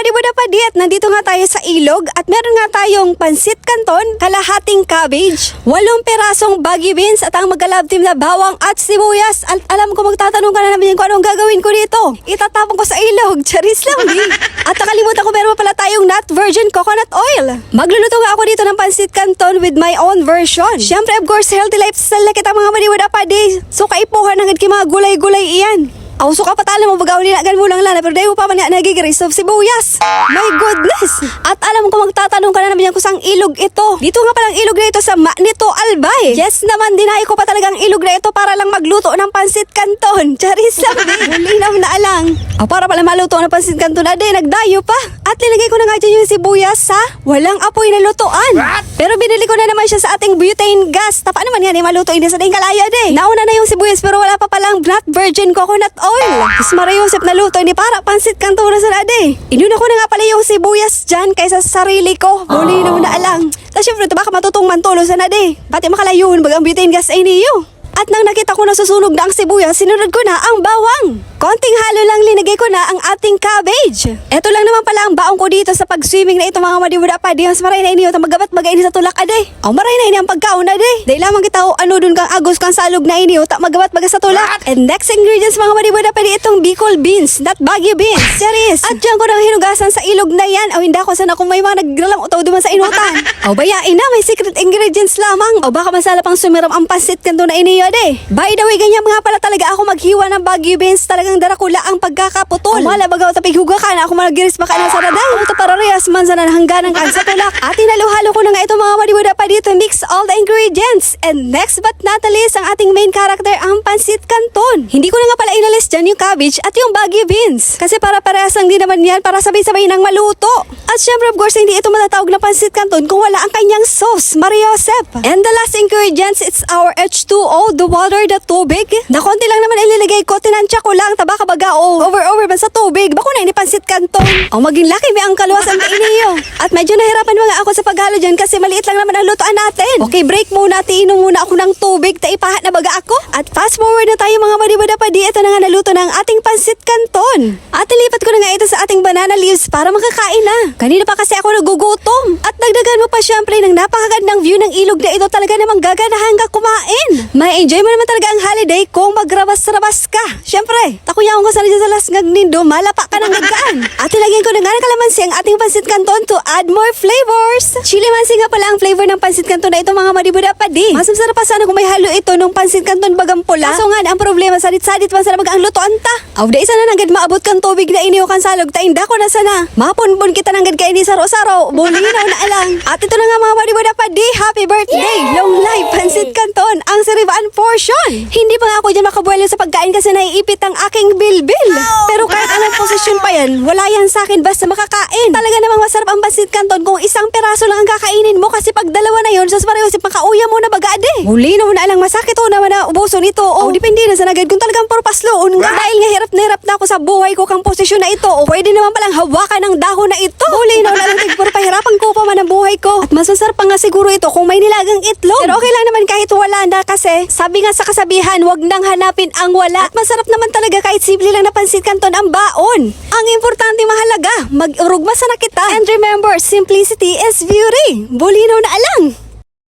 madibuda pa diet, nandito nga tayo sa ilog at meron nga tayong pansit canton, kalahating cabbage, 8 perasong baggy beans at ang magka-love team na bawang at sibuyas. Alam ko magtatanong ka na naman kung anong gagawin ko dito. Itatapon ko sa ilog, charis lang di. At nakalimutan ko meron pala tayong not virgin coconut oil. Magluluto nga ako dito ng pansit canton with my own version. Syempre of course healthy lifestyle na kita mga madibuda pa di. So kaipuhan agad ki mga gulay-gulay iyan. So kapatala mo bagaw nila mo lang lana pero dahil mo pa man nagigiris of sibuyas. My goodness! At alam ko magtatanong ka na naman yan kung saan ilog ito. Dito nga palang ilog na ito sa Manito, Albay. Yes naman, dinahay ko pa talagang ilog na ito para lang magluto ng pansit canton. Charis lang din. Linaw na alang. Para pala maluto ng pansit canton na din, nagdayo pa. At nilagay ko na nga dyan yung sibuyas sa walang apoy na lutuan. Pero binili ko na naman siya sa ating butane gas. Paano man yan maluto ini sa ding kalaya de. Nauna na yung sibuyas pero wala pa palang not virgin coconut oil. Mas marayosip na luto ni para pansit canton na sa nade. Inuna ko na nga pala yung sibuyas dyan kaysa sa sarili ko. Muli na mo na alang. Tapos syempre ito baka matutong mantulo sa nade. Pati makalayon bagang butane gas ay niyo. At nang nakita ko na susunog na ang sibuyas, sinunod ko na ang bawang. Konting halo lang linagay ko na ang ating cabbage. Ito lang naman pala ang baong ko dito sa pag-swimming na ito mga madibuda pa. Di mas maray na ini o magabat bagay ini sa tulak ade. O maray na ini ang pagkaon ade. Dahil lamang kita o ano dun kang agos kang salog na ini o magabat baga sa tulak. And next ingredients mga madibuda pa di itong Bicol beans, not Baguio beans. Serious. At dyan ko nang hinugasan sa ilog na yan. O hindi ako sana kung may mga nagralang utaw duman sa inutan. O bayain na may secret ingredients lamang. O baka masala pang sumiram ang pansit kanto na ini ade. By the way, ganyan mga pala talaga ako maghiwa ng Baguio beans. Talagang darakula ang pagkakaputol. Wala bagaw tapig huga ka na ako malagiris baka na sa raday. Ito para reyas man sa hangganan kan sa tulak. At inalo-halo ko na nga ito mga madibuda pa dito. Mix all the ingredients. And next but not the least, ang ating main character ang pansit canton. Hindi ko na nga pala inalis dyan yung cabbage at yung Baguio beans. Kasi para parehas lang din naman yan para sabay-sabay nang maluto. At syempre of course hindi ito matatawag na pansit canton kung wala ang kanyang sauce, Mariosep. And the last ingredients, it's our H2O, the water, the tubig. Na konti lang naman ililagay ko, tinansya ko lang, tabaka baga o over ba sa tubig. Bako na ini pansit canton. O maging laki may ang kaluwasan ka iniyo. At medyo nahirapan mga ako sa paghalo dyan kasi maliit lang naman ang lutoan natin. Okay, break muna, tiinom muna ako ng tubig, taipahat na baga ako. At fast forward na tayo mga madibuda pa di, ito na nga naluto ng ating pansit canton. At nilipat ko na nga ito sa ating banana leaves para makakain na. Kanina pa kasi ako nagugutom. At dagdagan mo pa syempre ng napakagandang view ng ilog na ito, talaga namang gaganahan ka kumain. May enjoy mo naman talaga ang holiday kung magrabas-rabas ka. Syempre, takuyaon ko sana dyan sa lasngag nindo, malapa ka ng gagaan. At ilagyan ko na nga ng kalamansi ang ating pansit canton to add more flavors. Chili mansi nga pala ang flavor ng pansit canton na ito mga madibuda pa di. Mas masarap pa sana kung may halo ito nung pansit canton bagang pula. Kaso nga ang problema, sadit-sadit man sana baga ang lutoan ta. Aw da isa na nanggad maabot kang tubig na iniyo kan salog, tainda ko na sana. Mapunpun kita nanggad ka ini saro-saro, bulinaw na alang. At ito na nga mga madibuda pa di, happy birthday, long life, pansit canton, ang siribaan portion. Hindi pa nga ako dyan makabuelo sa pagkain kasi naiipit ang aking bilbil. Pero kahit anong posisyon pa yan, wala yan sa akin basta makakain. Talaga namang masarap ang pansit canton kung isang peraso lang ang kakainin mo kasi pag dalawa na yun, sus parehosip makauya mo na bagade. Muli na mo na alang masakit o naman na ubuson ito. O depende na sa nagad kung talagang purpasloon nga. Dahil nga hirap na hirap na ako sa buhay ko kang posisyon na ito. O pwede naman palang hawakan ng dahon na ito. Muli na lang tigpuro pahirapan ko pa man ang buhay ko. At masasarap pa nga siguro ito kung may nilagang itlog. Pero okay lang naman kahit wala na kasi sabi nga sa kasabihan, wag nang hanapin ang wala. At masarap naman talaga kahit simple lang na pansit canton ang baon. Ang importante mahalaga, mag-urugma sana kita. And remember, simplicity is beauty. Bulinaw na alang.